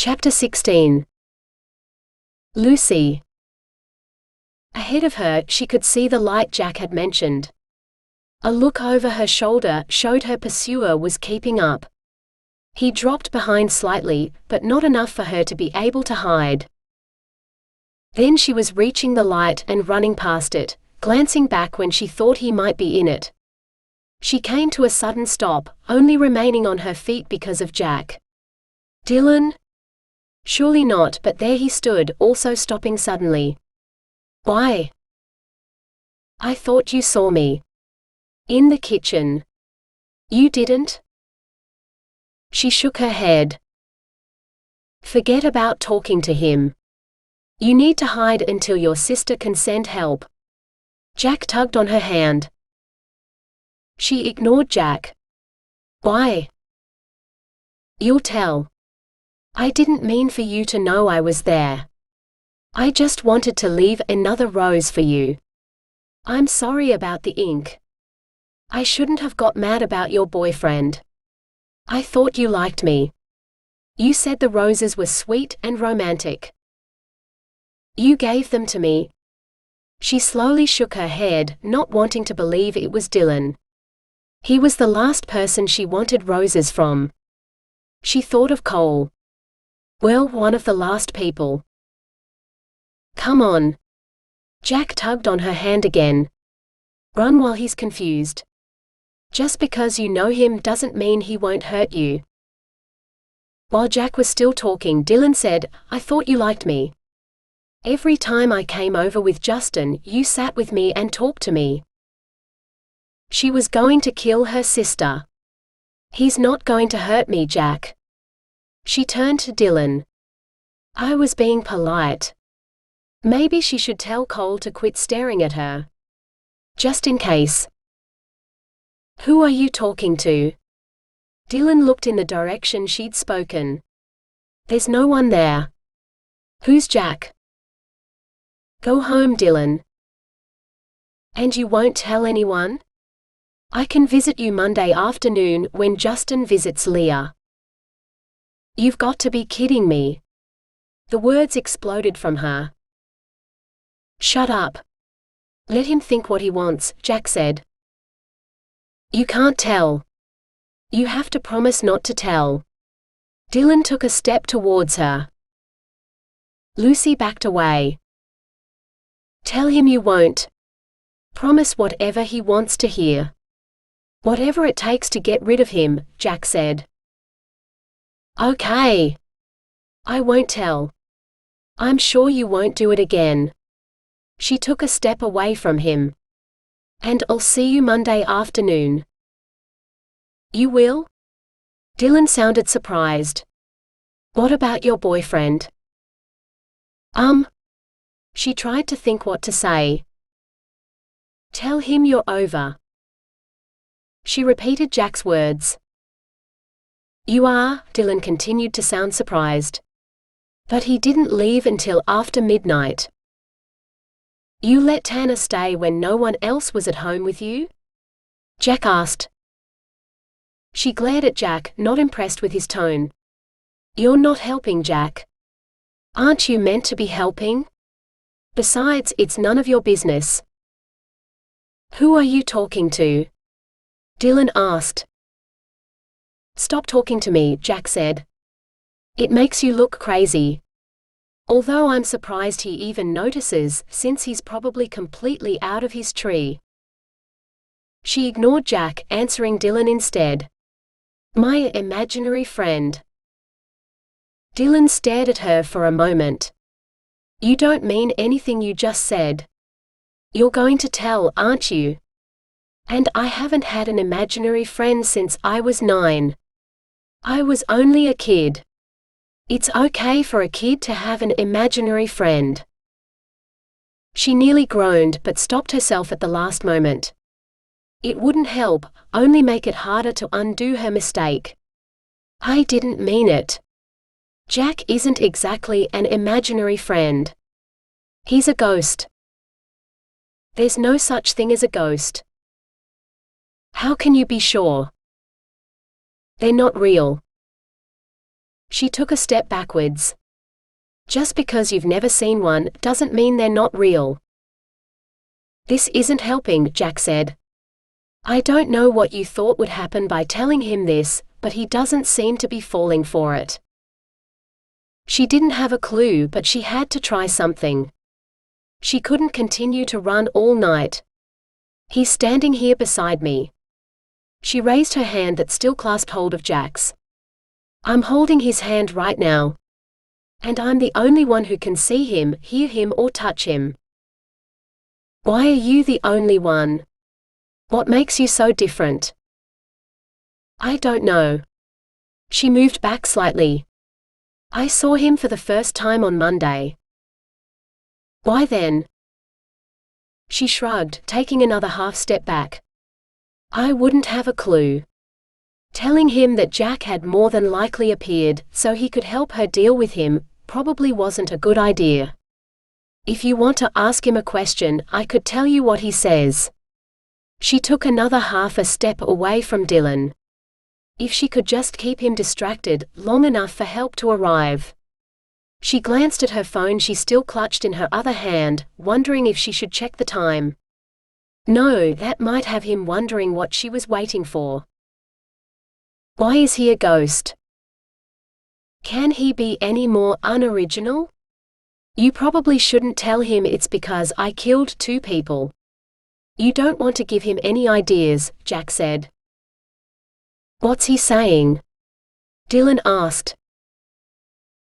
Chapter 16. Lucy. Ahead of her, she could see the light Jack had mentioned. A look over her shoulder showed her pursuer was keeping up. He dropped behind slightly, but not enough for her to be able to hide. Then she was reaching the light and running past it, glancing back when she thought he might be in it. She came to a sudden stop, only remaining on her feet because of Jack. Dylan? Surely not, but there he stood, also stopping suddenly. Why? I thought you saw me. In the kitchen. You didn't? She shook her head. Forget about talking to him. You need to hide until your sister can send help. Jack tugged on her hand. She ignored Jack. Why? You'll tell. I didn't mean for you to know I was there. I just wanted to leave another rose for you. I'm sorry about the ink. I shouldn't have got mad about your boyfriend. I thought you liked me. You said the roses were sweet and romantic. You gave them to me. She slowly shook her head, not wanting to believe it was Dylan. He was the last person she wanted roses from. She thought of Cole. Well, one of the last people. Come on. Jack tugged on her hand again. Run while he's confused. Just because you know him doesn't mean he won't hurt you. While Jack was still talking, Dylan said, I thought you liked me. Every time I came over with Justin, you sat with me and talked to me. She was going to kill her sister. He's not going to hurt me, Jack. She turned to Dylan. I was being polite. Maybe she should tell Cole to quit staring at her. Just in case. Who are you talking to? Dylan looked in the direction she'd spoken. There's no one there. Who's Jack? Go home, Dylan. And you won't tell anyone? I can visit you Monday afternoon when Justin visits Leah. You've got to be kidding me. The words exploded from her. Shut up. Let him think what he wants, Jack said. You can't tell. You have to promise not to tell. Dylan took a step towards her. Lucy backed away. Tell him you won't. Promise whatever he wants to hear. Whatever it takes to get rid of him, Jack said. Okay. I won't tell. I'm sure you won't do it again. She took a step away from him. And I'll see you Monday afternoon. You will? Dylan sounded surprised. What about your boyfriend? She tried to think what to say. Tell him you're over. She repeated Jack's words. You are, Dylan continued to sound surprised. But he didn't leave until after midnight. You let Tanner stay when no one else was at home with you? Jack asked. She glared at Jack, not impressed with his tone. You're not helping, Jack. Aren't you meant to be helping? Besides, it's none of your business. Who are you talking to? Dylan asked. Stop talking to me, Jack said. It makes you look crazy. Although I'm surprised he even notices, since he's probably completely out of his tree. She ignored Jack, answering Dylan instead. My imaginary friend. Dylan stared at her for a moment. You don't mean anything you just said. You're going to tell, aren't you? And I haven't had an imaginary friend since I was 9. I was only a kid. It's okay for a kid to have an imaginary friend. She nearly groaned but stopped herself at the last moment. It wouldn't help, only make it harder to undo her mistake. I didn't mean it. Jack isn't exactly an imaginary friend. He's a ghost. There's no such thing as a ghost. How can you be sure? They're not real. She took a step backwards. Just because you've never seen one doesn't mean they're not real. This isn't helping, Jack said. I don't know what you thought would happen by telling him this, but he doesn't seem to be falling for it. She didn't have a clue, but she had to try something. She couldn't continue to run all night. He's standing here beside me. She raised her hand that still clasped hold of Jack's. I'm holding his hand right now. And I'm the only one who can see him, hear him, or touch him. Why are you the only one? What makes you so different? I don't know. She moved back slightly. I saw him for the first time on Monday. Why then? She shrugged, taking another half step back. I wouldn't have a clue. Telling him that Jack had more than likely appeared, so he could help her deal with him, probably wasn't a good idea. If you want to ask him a question, I could tell you what he says. She took another half a step away from Dylan. If she could just keep him distracted long enough for help to arrive. She glanced at her phone she still clutched in her other hand, wondering if she should check the time. No, that might have him wondering what she was waiting for. Why is he a ghost? Can he be any more unoriginal? You probably shouldn't tell him it's because I killed 2 people. You don't want to give him any ideas, Jack said. What's he saying? Dylan asked.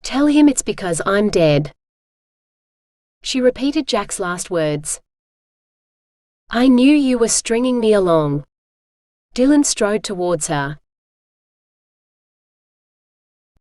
Tell him it's because I'm dead. She repeated Jack's last words. I knew you were stringing me along. Dylan strode towards her.